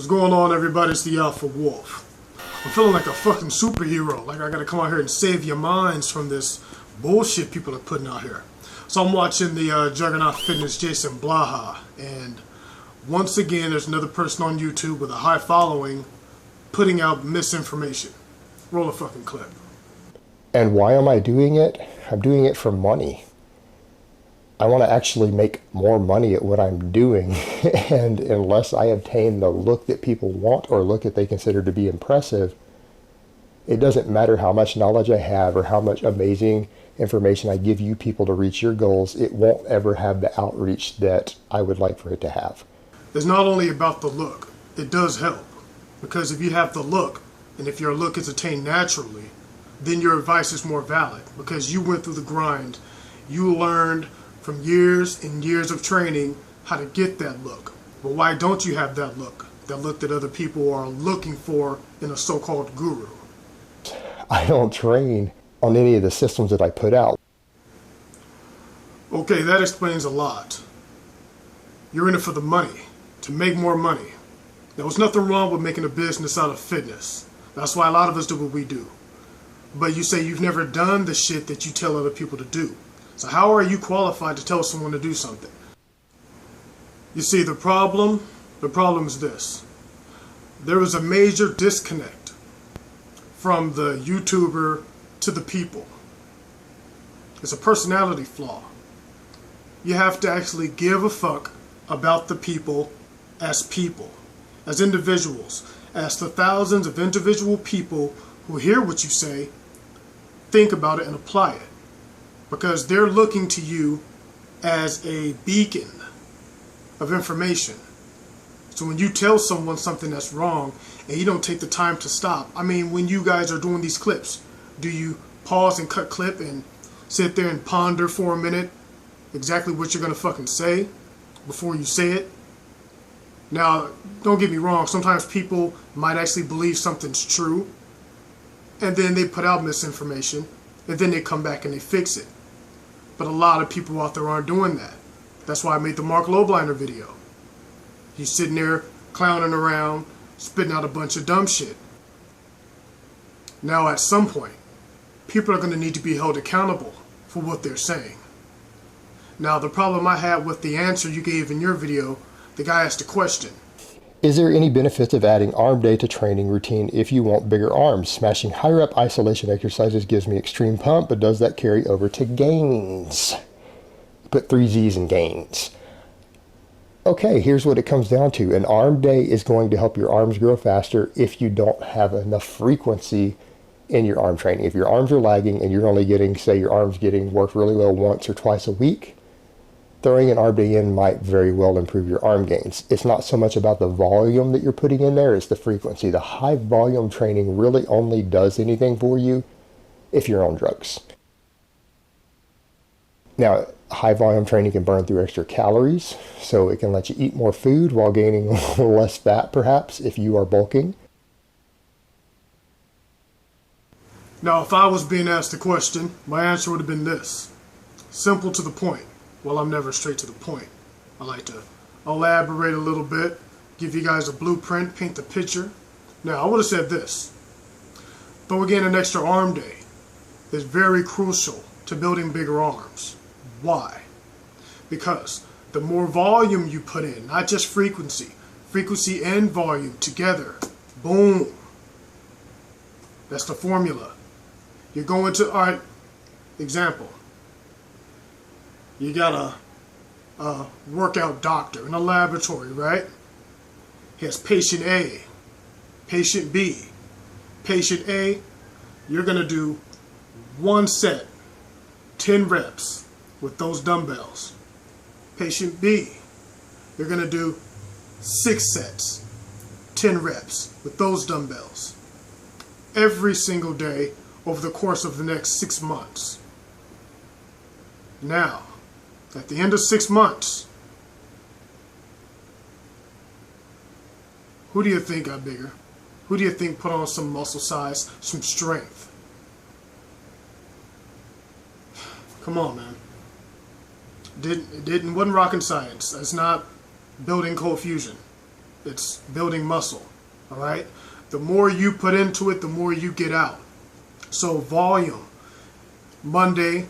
What's going on, everybody? It's the Alpha Wolf. I'm feeling like a fucking superhero. Like I gotta come out here and save your minds from this bullshit people are putting out here. So I'm watching the Juggernaut Fitness Jason Blaha, and once again there's another person on YouTube with a high following putting out misinformation. Roll a fucking clip. And why am I doing it? I'm doing it for money. I want to actually make more money at what I'm doing, and unless I obtain the look that people want or look that they consider to be impressive, it doesn't matter how much knowledge I have or how much amazing information I give you people to reach your goals. It won't ever have the outreach that I would like for it to have. It's not only about the look. It does help, because if you have the look, and if your look is attained naturally, then your advice is more valid, because you went through the grind. You learned from years and years of training how to get that look. But why don't you have that look? That look that other people are looking for in a so-called guru. I don't train on any of the systems that I put out. Okay, that explains a lot. You're in it for the money, to make more money. There's nothing wrong with making a business out of fitness. That's why a lot of us do what we do. But you say you've never done the shit that you tell other people to do. So how are you qualified to tell someone to do something? You see, the problem is this. There is a major disconnect from the YouTuber to the people. It's a personality flaw. You have to actually give a fuck about the people, as individuals, as the thousands of individual people who hear what you say, think about it and apply it. Because they're looking to you as a beacon of information. So when you tell someone something that's wrong and you don't take the time to stop, I mean, when you guys are doing these clips, do you pause and cut clip and sit there and ponder for a minute exactly what you're gonna fucking say before you say it? Now, don't get me wrong, sometimes people might actually believe something's true, and then they put out misinformation, and then they come back and they fix it. But a lot of people out there aren't doing that. That's why I made the Macleod video. He's sitting there clowning around, spitting out a bunch of dumb shit. Now at some point, people are going to need to be held accountable for what they're saying. Now the problem I had with the answer you gave in your video, the guy asked a question. Is there any benefits of adding arm day to training routine if you want bigger arms? Smashing higher up isolation exercises gives me extreme pump, but does that carry over to gains? Put 3 Z's in gains. Okay, here's what it comes down to. An arm day is going to help your arms grow faster if you don't have enough frequency in your arm training. If your arms are lagging and you're only getting, say your arm's getting worked really well once or twice a week, throwing an arm day in might very well improve your arm gains. It's not so much about the volume that you're putting in there, it's the frequency. The high volume training really only does anything for you if you're on drugs. Now, high volume training can burn through extra calories, so it can let you eat more food while gaining less fat perhaps if you are bulking. Now, if I was being asked a question, my answer would have been this. Simple to the point. Well, I'm never straight to the point. I like to elaborate a little bit, give you guys a blueprint, paint the picture. Now, I would have said this. Though again, an extra arm day is very crucial to building bigger arms. Why? Because the more volume you put in, not just frequency and volume together, boom. That's the formula. You're going to, all right, example. You got a workout doctor in a laboratory, right? He has patient A, patient B. Patient A, you're going to do 1 set, 10 reps with those dumbbells. Patient B, you're going to do 6 sets, 10 reps with those dumbbells. Every single day over the course of the next 6 months. Now, at the end of 6 months, who do you think got bigger? Who do you think put on some muscle size, some strength? Come on, man. It wasn't rocket science. That's not building cold fusion. It's building muscle. All right? The more you put into it, the more you get out. So volume. Monday,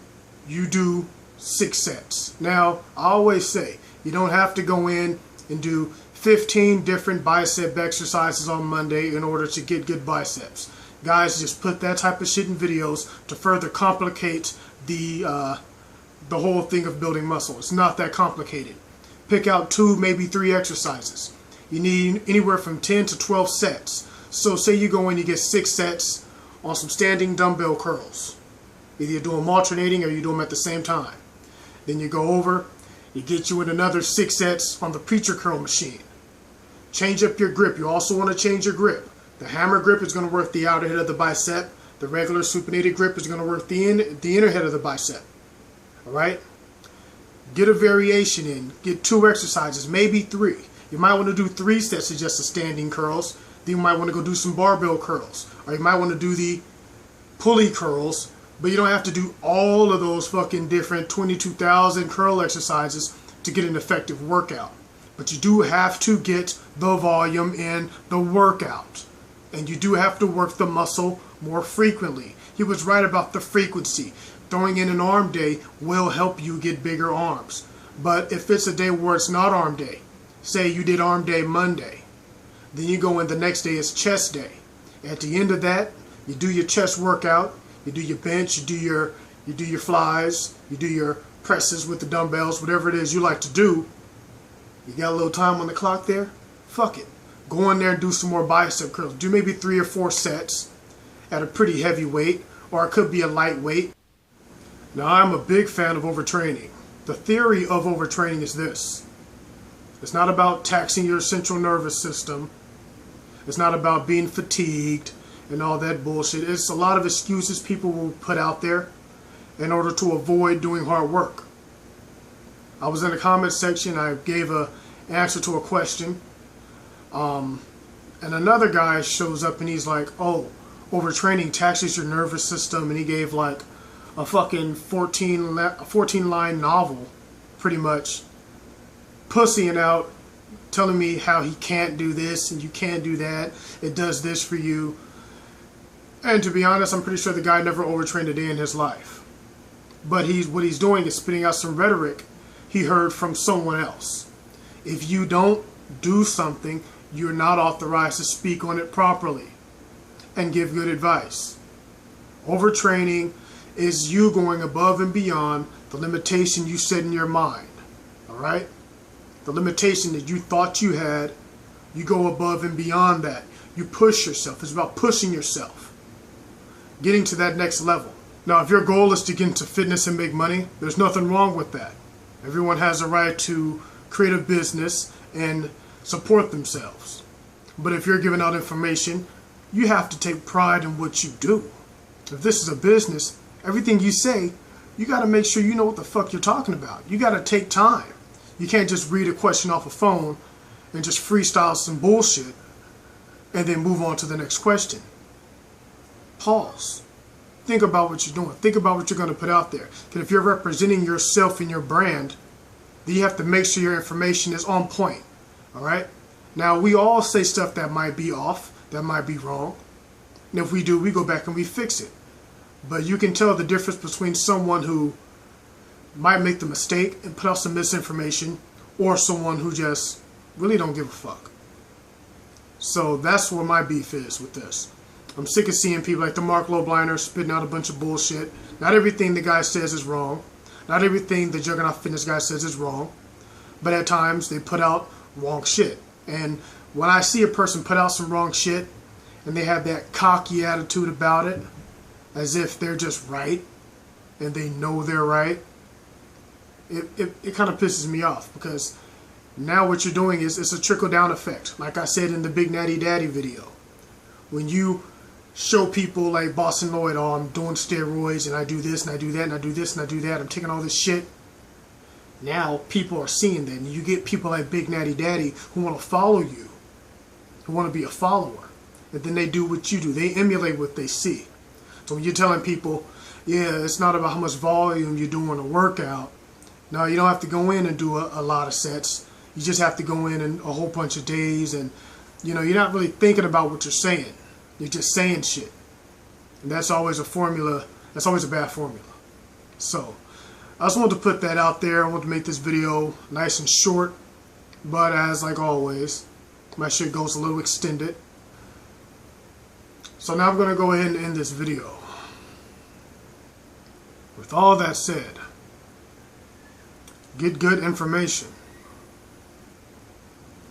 you do 6 sets. Now, I always say, you don't have to go in and do 15 different bicep exercises on Monday in order to get good biceps. Guys, just put that type of shit in videos to further complicate the whole thing of building muscle. It's not that complicated. Pick out 2, maybe 3 exercises. You need anywhere from 10 to 12 sets. So say you go in, you get 6 sets on some standing dumbbell curls. Either you do them alternating or you do them at the same time. Then you go over, you get you in another 6 sets on the preacher curl machine. Change up your grip. You also want to change your grip. The hammer grip is going to work the outer head of the bicep. The regular supinated grip is going to work the inner head of the bicep. Alright? Get a variation in. Get 2 exercises, maybe 3. You might want to do 3 sets of just the standing curls. Then you might want to go do some barbell curls. Or you might want to do the pulley curls. But you don't have to do all of those fucking different 22,000 curl exercises to get an effective workout. But you do have to get the volume in the workout. And you do have to work the muscle more frequently. He was right about the frequency. Throwing in an arm day will help you get bigger arms. But if it's a day where it's not arm day, say you did arm day Monday, then you go in the next day is chest day. At the end of that, you do your chest workout, you do your bench, you do your flies, you do your presses with the dumbbells, whatever it is you like to do. You got a little time on the clock there? Fuck it. Go in there and do some more bicep curls. Do maybe 3 or 4 sets at a pretty heavy weight, or it could be a light weight. Now, I'm a big fan of overtraining. The theory of overtraining is this. It's not about taxing your central nervous system. It's not about being fatigued and all that bullshit. It's a lot of excuses people will put out there in order to avoid doing hard work. I was in the comment section. I gave an answer to a question. And another guy shows up and he's like, oh, overtraining taxes your nervous system. And he gave like a fucking 14-line novel, pretty much, pussying out, telling me how he can't do this and you can't do that. It does this for you. And to be honest, I'm pretty sure the guy never overtrained a day in his life. But what he's doing is spitting out some rhetoric he heard from someone else. If you don't do something, you're not authorized to speak on it properly and give good advice. Overtraining is you going above and beyond the limitation you set in your mind. Alright? The limitation that you thought you had, you go above and beyond that. You push yourself. It's about pushing yourself. Getting to that next level. Now, if your goal is to get into fitness and make money, there's nothing wrong with that. Everyone has a right to create a business and support themselves. But if you're giving out information, you have to take pride in what you do. If this is a business, everything you say, you got to make sure you know what the fuck you're talking about. You got to take time. You can't just read a question off a phone and just freestyle some bullshit and then move on to the next question. Pause. Think about what you're doing. Think about what you're going to put out there. Because if you're representing yourself and your brand, then you have to make sure your information is on point. Alright? Now, we all say stuff that might be off, that might be wrong. And if we do, we go back and we fix it. But you can tell the difference between someone who might make the mistake and put out some misinformation, or someone who just really don't give a fuck. So that's where my beef is with this. I'm sick of seeing people like the Macleod spitting out a bunch of bullshit. Not everything the guy says is wrong. Not everything the Juggernaut Fitness guy says is wrong. But at times, they put out wrong shit. And when I see a person put out some wrong shit, and they have that cocky attitude about it, as if they're just right, and they know they're right, it kind of pisses me off. Because now what you're doing is, it's a trickle-down effect. Like I said in the Big Natty Daddy video. When you show people like Boston Lloyd, oh, I'm doing steroids and I do this and I do that and I do this and I do that, I'm taking all this shit. Now people are seeing that, and you get people like Big Natty Daddy who want to follow you, who want to be a follower, and then they do what you do. They emulate what they see. So when you're telling people, yeah, it's not about how much volume you do in a workout. No, you don't have to go in and do a lot of sets. You just have to go in a whole bunch of days, and you're not really thinking about what you're saying. You're just saying shit. And that's always a formula. That's always a bad formula. So I just wanted to put that out there. I want to make this video nice and short, but as like always, my shit goes a little extended. So now I'm going to go ahead and end this video. With all that said, get good information.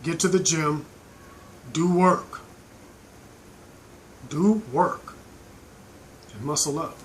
Get to the gym. Do work. Do work. And muscle up.